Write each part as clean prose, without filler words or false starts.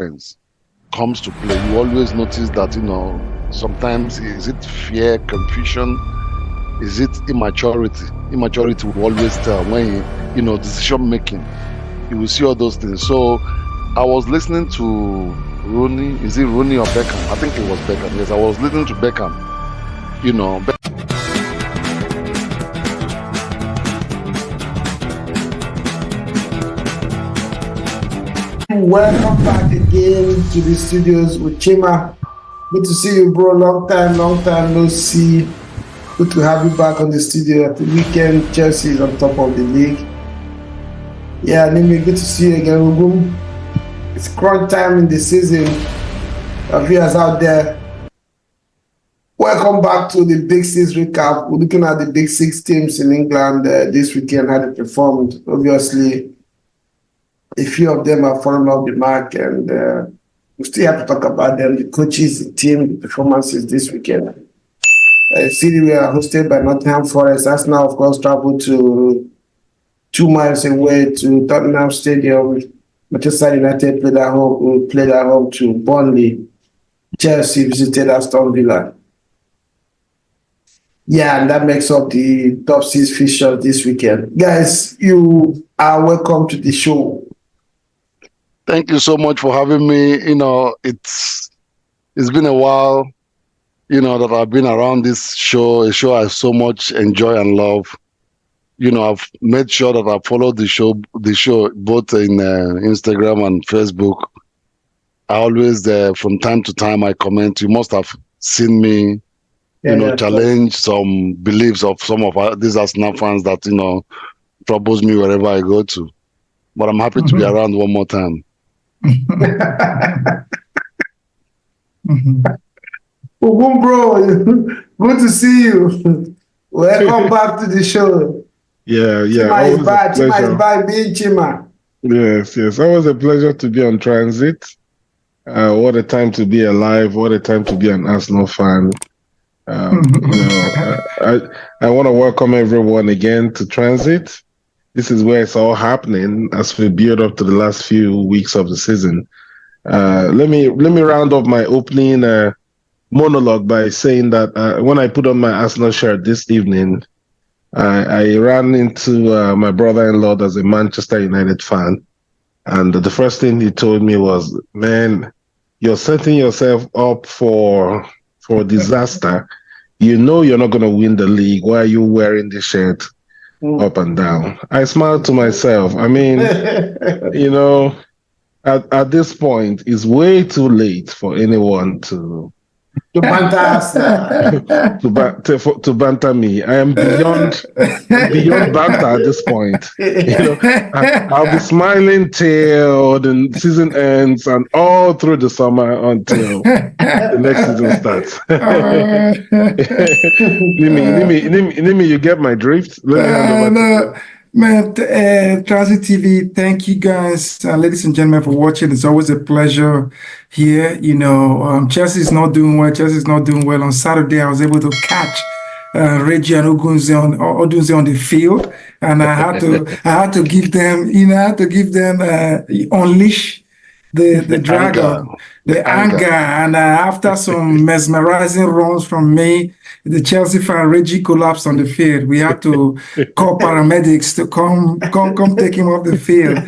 comes to play, you always notice that, sometimes is it fear, confusion, is it immaturity? Immaturity will always tell when, decision making. You will see all those things. So I was listening to Rooney. Is it Rooney or Beckham? I think it was Beckham. Yes, I was listening to Beckham. Welcome back again to the studios with Chima. Good to see you, bro. Long time no see. Good to have you back on the studio at the weekend. Chelsea is on top of the league. Yeah, Nimi, good to see you again. It's crunch time in the season. Our viewers out there, welcome back to the Big Six recap. We're looking at the Big Six teams in England this weekend, how they performed. Obviously, a few of them have fallen off the mark, and we still have to talk about them, the coaches, the team, the performances this weekend. City were hosted by Nottingham Forest. Arsenal, of course, traveled to 2 miles away to Tottenham Stadium. Manchester United played at home to Burnley. Chelsea visited Aston Villa. Yeah, and that makes up the top 6 fixtures this weekend. Guys, you are welcome to the show. Thank you so much for having me. It's been a while, that I've been around this show, a show I so much enjoy and love. I've made sure that I followed the show both in Instagram and Facebook. I always, from time to time, I comment. You must have seen me, challenge some beliefs of some of these Arsenal fans that, troubles me wherever I go to. But I'm happy to be around one more time. Bro, good to see you. Welcome back to the show. Yeah. Chima is back, being Chima. Yes. Always a pleasure to be on Transit. What a time to be alive. What a time to be an Arsenal fan. I want to welcome everyone again to Transit. This is where it's all happening as we build up to the last few weeks of the season. Let me round off my opening monologue by saying that when I put on my Arsenal shirt this evening, I ran into my brother-in-law as a Manchester United fan, and the first thing he told me was, "Man, you're setting yourself up for disaster. You're not going to win the league. Why are you wearing this shirt up and down?" I smiled to myself. I mean, at this point, it's way too late for anyone to banter us. to banter me. I am beyond banter at this point. I'll be smiling till the season ends and all through the summer until the next season starts. Nimi, you get my drift? Man, Transit TV, thank you guys, ladies and gentlemen, for watching. It's always a pleasure here. Chelsea is not doing well. On Saturday, I was able to catch Reggie and Odunze on the field, and I had to give them, unleash the dragon, the anger, and after some mesmerizing runs from me, the Chelsea fan Reggie collapsed on the field. We had to call paramedics to come take him off the field.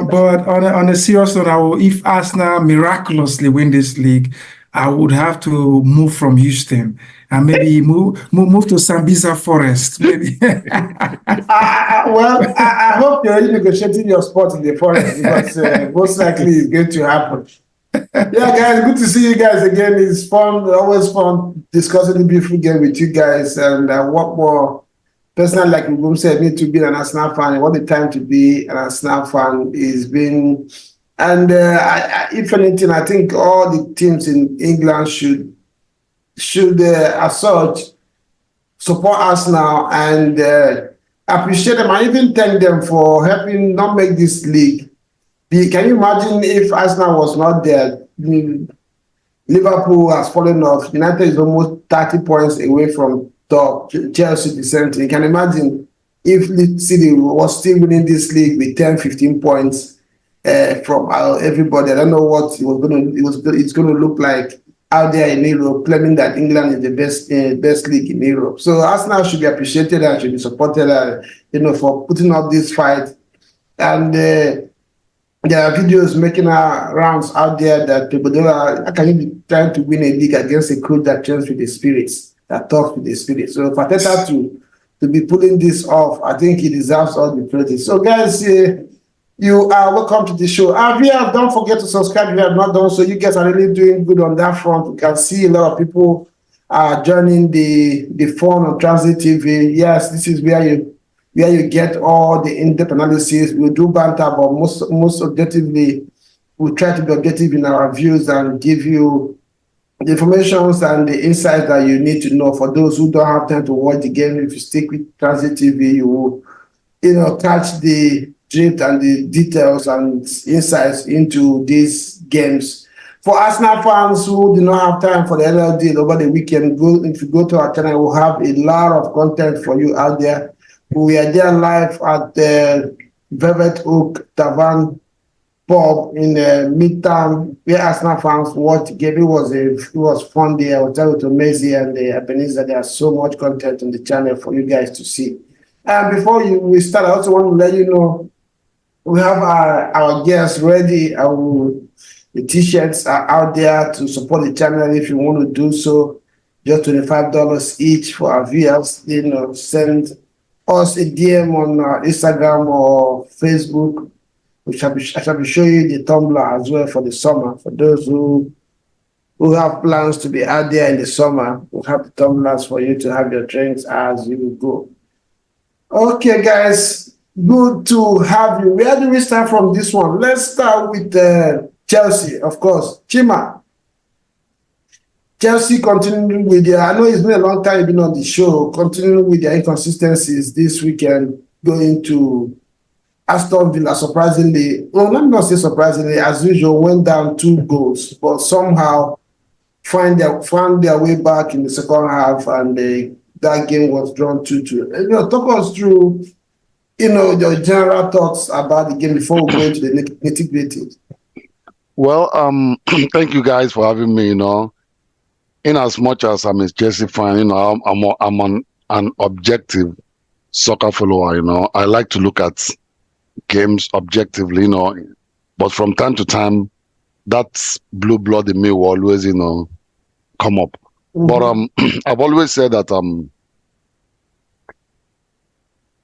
But on a serious note, if Arsenal miraculously win this league, I would have to move from Houston and maybe move to Sambiza Forest. Maybe. I hope you're already negotiating your spot in the forest, because most likely it's going to happen. Yeah, guys, good to see you guys again. It's fun, always fun discussing the beautiful game with you guys. And what more personally, like Ugum said, need to be an Arsenal fan. What the time to be an Arsenal fan is being. And if anything, I think all the teams in England should as such, support Arsenal and appreciate them and even thank them for helping not make this league. Can you imagine if Arsenal was not there? Liverpool has fallen off. United is almost 30 points away from top. Chelsea the same thing. You can imagine if City was still winning this league with 10, 15 points from everybody. I don't know what it's going to look like out there in Europe, claiming that England is the best league in Europe. So Arsenal should be appreciated and should be supported, for putting up this fight. And there are videos making rounds out there that people don't know how can you be trying to win a league against a coach that trains with the spirits, that talks with the spirits. So for Arteta to be pulling this off, I think he deserves all the credit. So guys, you are welcome to the show. Don't forget to subscribe if you have not done so. You guys are really doing good on that front. You can see a lot of people joining the fun on Transit TV. Yes, this is where you get all the in-depth analysis. We do banter, but most objectively, we try to be objective in our views and give you the information and the insights that you need to know. For those who don't have time to watch the game, if you stick with Transit TV, you will, catch the drift and the details and insights into these games. For Arsenal fans who do not have time for the LLD over the weekend, if you go to our channel, we'll have a lot of content for you out there. We are there live at the Velvet Oak Tavern pub in Midtown, where Arsenal fans watched the game. It was fun there. I will tell you to Maisie and Ebenezer, there's so much content on the channel for you guys to see. And before we start, I also want to let you know we have our guests ready. The t-shirts are out there to support the channel if you want to do so. Just $25 each for our viewers. Send us a DM on Instagram or I shall be showing you the tumbler as well for the summer. For those who have plans to be out there in the summer, we'll have the tumblers for you to have your drinks as you go. Okay, guys, good to have you. Where do we start from this one? Let's start with Chelsea, of course. Chima, Chelsea continuing with I know it's been a long time you've been on the show, continuing with their inconsistencies this weekend, going to Aston Villa, surprisingly, well, let me not say surprisingly, as usual, went down 2 goals, but somehow found their way back in the second half, and that game was drawn 2-2. Talk us through, your general thoughts about the game before we go into the nitty-gritty. Well, thank you guys for having me. In as much as I'm a Chelsea fan, I'm an objective soccer follower. I like to look at games objectively, but from time to time, that blue blood in me will always, come up. Mm-hmm. But I've always said that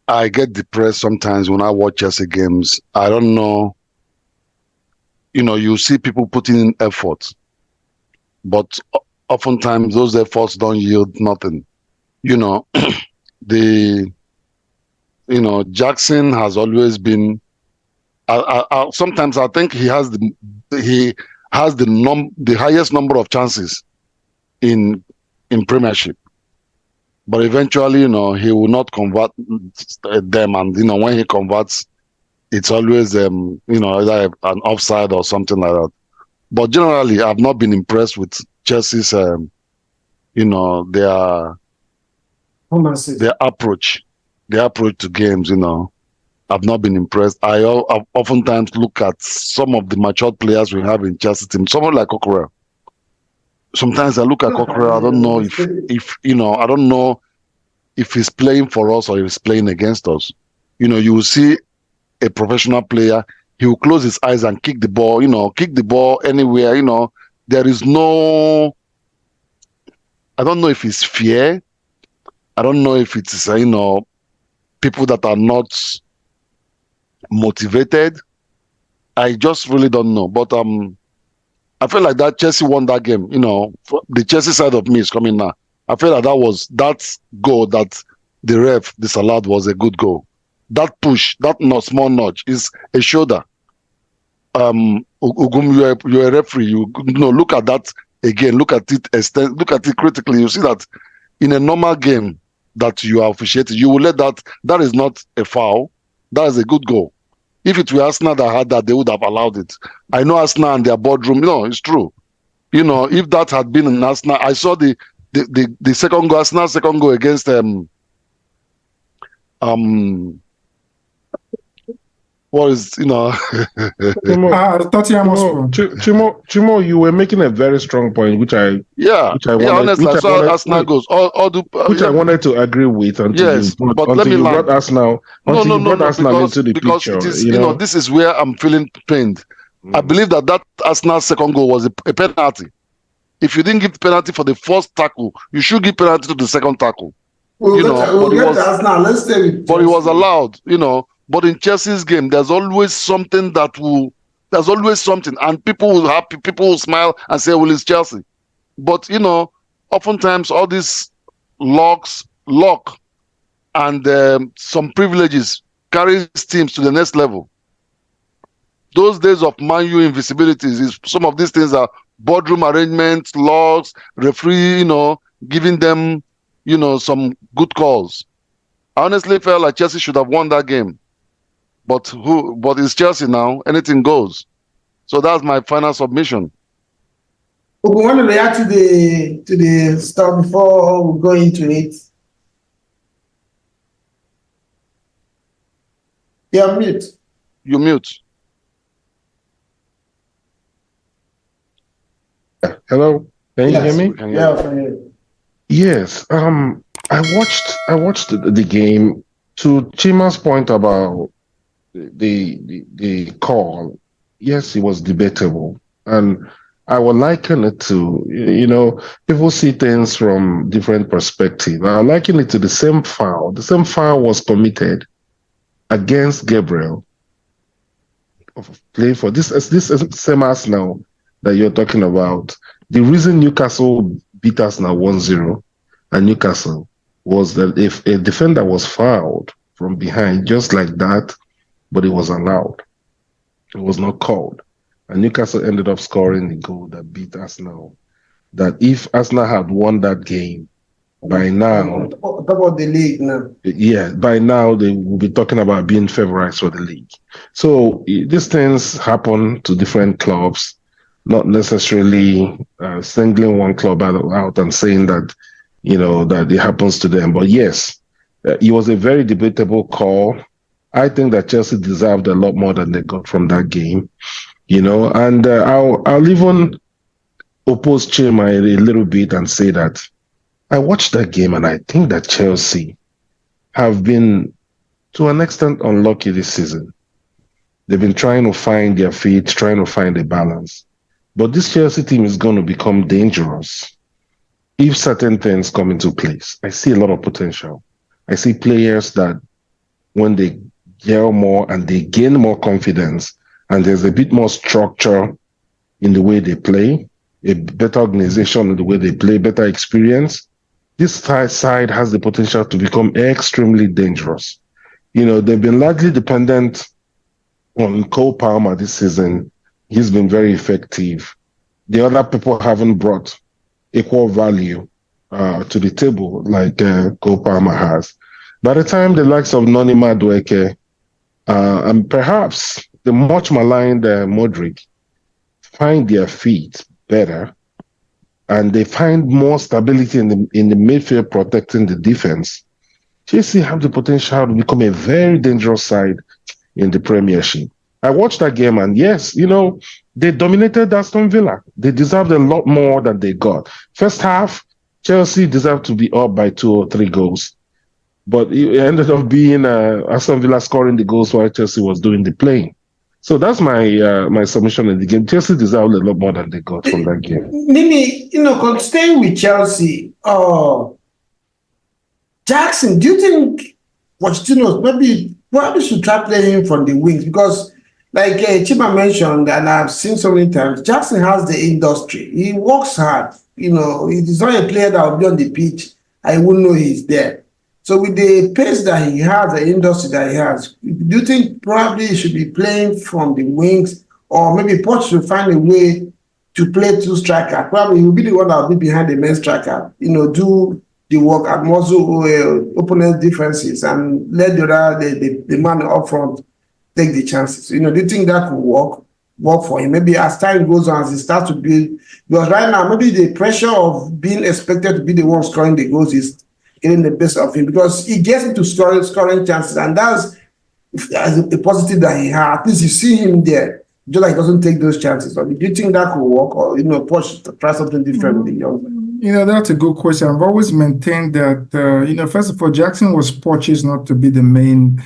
I get depressed sometimes when I watch Chelsea games. I don't know. You see people putting in effort, but oftentimes those efforts don't yield nothing. Jackson has always been. Sometimes I think he has the highest number of chances in Premiership, but eventually, he will not convert them, and when he converts, it's always either an offside or something like that. But generally, I've not been impressed with Chelsea's their approach to games. I've not been impressed. I oftentimes look at some of the matured players we have in Chelsea team. Someone like Coquerel. Sometimes I look at Coquerel. I don't know if I don't know if he's playing for us or if he's playing against us. You will see a professional player. He will close his eyes and kick the ball. Kick the ball anywhere. There is no. I don't know if it's fear. I don't know if it's people that are not motivated. I just really don't know. But I feel like that Chelsea won that game. The Chelsea side of me is coming now. I feel like that goal that the ref disallowed was a good goal. That push, that small nudge is a shoulder. Ugum, you're a referee. Look at that again. Look at it critically. You see that in a normal game that you are officiating, you will let that is not a foul. That is a good goal. If it were Arsenal that had that, they would have allowed it. I know Arsenal and their boardroom. It's true. If that had been in Arsenal, I saw the second goal, Arsenal's second goal against what is, Tottenham Hotspur. Chimo, you were making a very strong point, which I honestly, I saw Arsenal goes. I wanted to agree with until you brought Arsenal into the because picture. It is, this is where I'm feeling pained. I believe that Arsenal second goal was a penalty. If you didn't give the penalty for the first tackle, you should give penalty to the second tackle. But it was allowed, But in Chelsea's game, there's always something and people will happy, people will smile and say, well, it's Chelsea. But, oftentimes all these luck and some privileges carries teams to the next level. Those days of Man U invisibilities, some of these things are boardroom arrangements, laws, referee, giving them, some good calls. I honestly felt like Chelsea should have won that game. But it's Chelsea now, anything goes. So that's my final submission. We want to react to the stuff before we go into it. You're mute. You mute. Hello, can you hear me? Yeah, I can hear you. Yes. I watched the game. To Chima's point about the call, yes, it was debatable, and I would liken it to, people see things from different perspectives. I liken it to the same foul. The same foul was committed against Gabriel play for this same Arsenal that you're talking about. The reason Newcastle beat Arsenal 1-0 and Newcastle was that if a defender was fouled from behind just like that, but it was allowed. It was not called. And Newcastle ended up scoring the goal that beat Arsenal. That if Arsenal had won that game, by now... Talk about the league now. Yeah, by now they will be talking about being favorites for the league. So these things happen to different clubs, not necessarily singling one club out and saying that, that it happens to them. But yes, it was a very debatable call. I think that Chelsea deserved a lot more than they got from that game, and I'll even oppose Chima a little bit and say that I watched that game and I think that Chelsea have been, to an extent, unlucky this season. They've been trying to find their feet, trying to find a balance. But this Chelsea team is going to become dangerous if certain things come into place. I see a lot of potential. I see players that when they gel more and they gain more confidence and there's a bit more structure in the way they play, a better organization in the way they play, better experience, this side has the potential to become extremely dangerous. They've been largely dependent on Cole Palmer this season. He's been very effective. The other people haven't brought equal value to the table like Cole Palmer has. By the time the likes of Noni Madueke and perhaps the much maligned Modric find their feet better, and they find more stability in the midfield protecting the defense, Chelsea have the potential to become a very dangerous side in the Premiership. I watched that game, and yes, they dominated Aston Villa. They deserved a lot more than they got. First half, Chelsea deserved to be up by 2 or 3 goals, but it ended up being Aston Villa scoring the goals while Chelsea was doing the playing. So that's my submission in the game. Chelsea deserved a lot more than they got from that game. Mimi, staying with Chelsea, Jackson, do you think Pochettino probably should try playing him from the wings? Because, like Chima mentioned, and I've seen so many times, Jackson has the industry. He works hard. He's not a player that will be on the pitch. I wouldn't know he's there. So with the pace that he has, the industry that he has, do you think probably he should be playing from the wings, or maybe Poch should find a way to play 2 strikers? Probably he will be the one that will be behind the main striker, do the work at muzzle opponent defenses and let the man up front take the chances. Do you think that will work for him? Maybe as time goes on, as he starts to build, because right now maybe the pressure of being expected to be the one scoring the goals is getting the best of him, because he gets into scoring chances, and that's as a positive that he had. At least you see him there. Just like he doesn't take those chances. Or do you think that could work, or Poch try something different with the young man? That's a good question. I've always maintained that first of all, Jackson was purchased not to be the main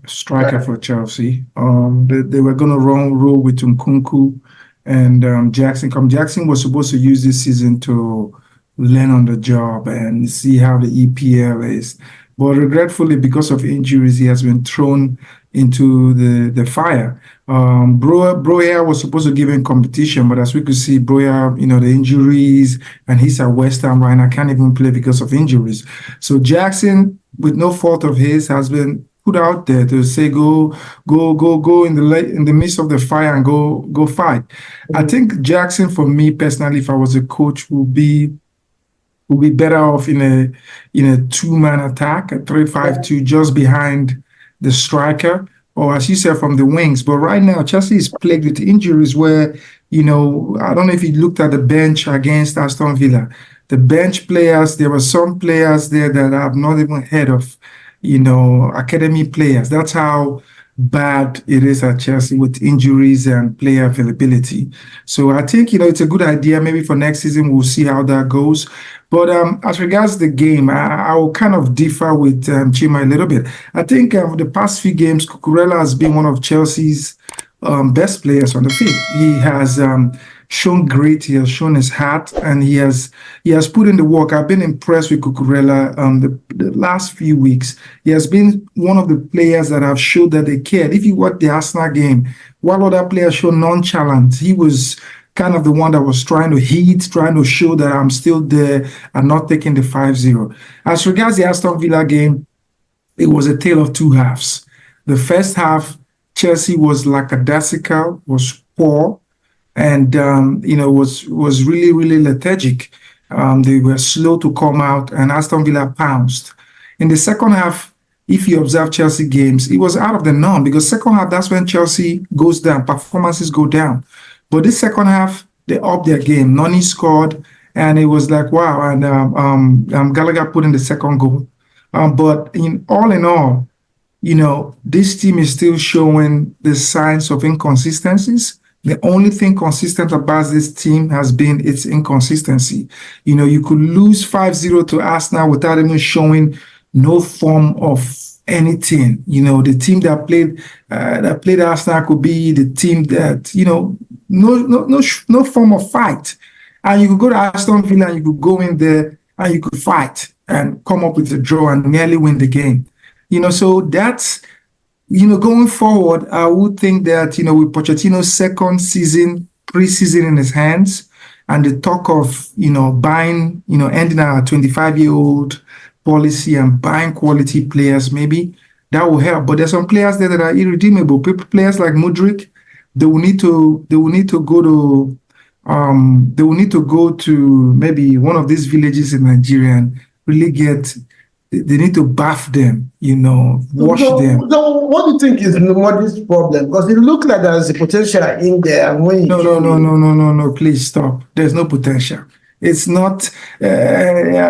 striker for Chelsea. They were going to roll with Nkunku and Jackson. Jackson was supposed to use this season to learn on the job and see how the EPL is. But regretfully, because of injuries, he has been thrown into the fire. Broya was supposed to give him competition, but as we could see, Broya, the injuries, and he's at West Ham right now, can't even play because of injuries. So Jackson, with no fault of his, has been put out there to say go in the midst of the fire and go fight. I think Jackson, for me personally, if I was a coach, would be better off in a two-man attack, a 3-5-2, just behind the striker, or as you said, from the wings. But right now, Chelsea is plagued with injuries where, I don't know if you looked at the bench against Aston Villa. The bench players, there were some players there that I've not even heard of, academy players. That's how bad it is at Chelsea with injuries and player availability. So I think, it's a good idea. Maybe for next season, we'll see how that goes. But as regards the game, I will kind of differ with Chima a little bit. I think the past few games, Cucurella has been one of Chelsea's best players on the field. He has shown great. He has shown his heart, and he has put in the work. I've been impressed with Cucurella the last few weeks. He has been one of the players that have showed that they cared. If you watch the Arsenal game, while other players show nonchalance, he was kind of the one that was trying to show that I'm still there and not taking the 5-0. As regards the Aston Villa game, it was a tale of two halves. The first half, Chelsea was lackadaisical, was poor, and was really, really lethargic. They were slow to come out, and Aston Villa pounced. In the second half, if you observe Chelsea games, it was out of the norm, because second half, that's when Chelsea goes down, performances go down. But this second half, they upped their game. Noni scored, and it was like, wow. And Gallagher put in the second goal. But in all, this team is still showing the signs of inconsistencies. The only thing consistent about this team has been its inconsistency. You could lose 5-0 to Arsenal without even showing no form of anything. The team that played Arsenal could be the team that, no form of fight. And you could go to Aston Villa and you could go in there and you could fight and come up with a draw and nearly win the game. So that's, going forward, I would think that, with Pochettino's second season, pre-season in his hands, and the talk of, buying, ending our 25-year-old policy and buying quality players, maybe that will help. But there's some players there that are irredeemable. Players like Mudryk, they will need to go to maybe one of these villages in Nigeria and really they need to bath them, wash them. So what do you think is Mudryk's problem? Because it looks like there's a potential in there. And when No, please stop. There's no potential. It's not,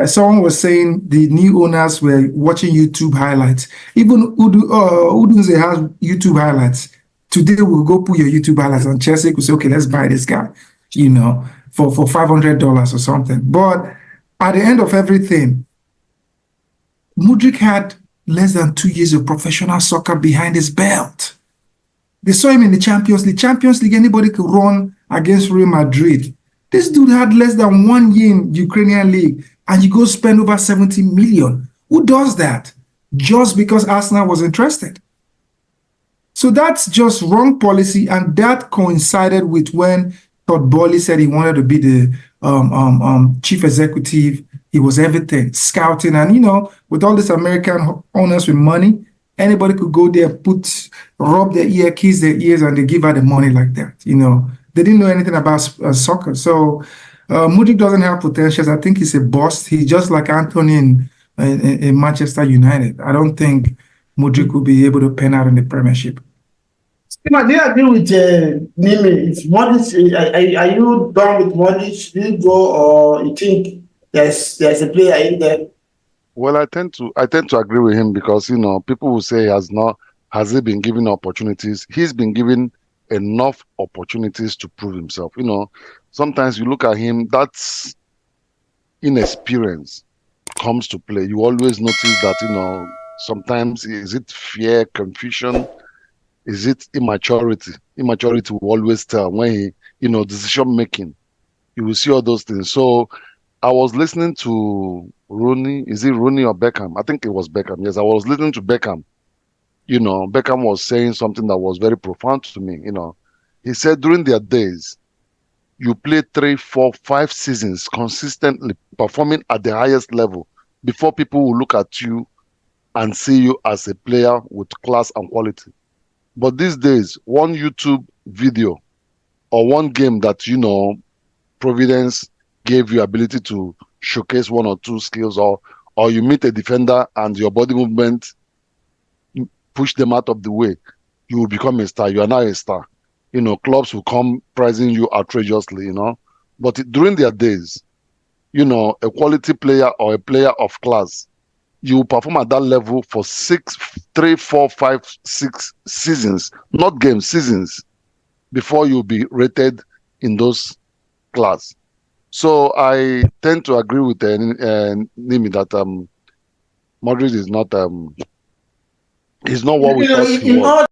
someone was saying the new owners were watching YouTube highlights. Even Udunze has YouTube highlights. Today we'll go put your YouTube highlights on Chelsea. We'll say, okay, let's buy this guy, for $500 or something. But at the end of everything, Mudryk had less than 2 years of professional soccer behind his belt. They saw him in the Champions League. Champions League, anybody could run against Real Madrid. This dude had less than 1 year in Ukrainian league, and you go spend over 70 million. Who does that? Just because Arsenal was interested. So that's just wrong policy, and that coincided with when Todd Boehly said he wanted to be the chief executive. He was everything, scouting, and with all these American owners with money, anybody could go there, rub their ear, kiss their ears, and they give her the money like that. They didn't know anything about soccer. So Mudryk doesn't have potentials. I think he's a bust. He's just like Anthony in Manchester United. I don't think Mudryk will be able to pen out in the Premiership. Do you agree with Nimi? Are you done with Mudryk? Do you go, or you think there's a player in there? Well, I tend to agree with him, because people will say he has not Has he been given opportunities? He's been given enough opportunities to prove himself. Sometimes you look at him, that's inexperience comes to play. You always notice that, sometimes is it fear, confusion, is it immaturity? Immaturity will always tell when decision making. You will see all those things. So I was listening to Rooney. Is it Rooney or Beckham? I think it was Beckham. Yes, I was listening to Beckham. Beckham was saying something that was very profound to me. He said during their days, you play 3, 4, 5 seasons consistently performing at the highest level before people will look at you and see you as a player with class and quality. But these days, one YouTube video or one game that Providence gave you ability to showcase one or two skills, or you meet a defender and your body movement push them out of the way, you will become a star. You are now a star. Clubs will come pricing you outrageously, But during their days, a quality player or a player of class, you perform at that level for 6, 3, 4, 5, 6 seasons, not games, seasons, before you'll be rated in those class. So I tend to agree with Nimi that Madrid is not what we thought he was.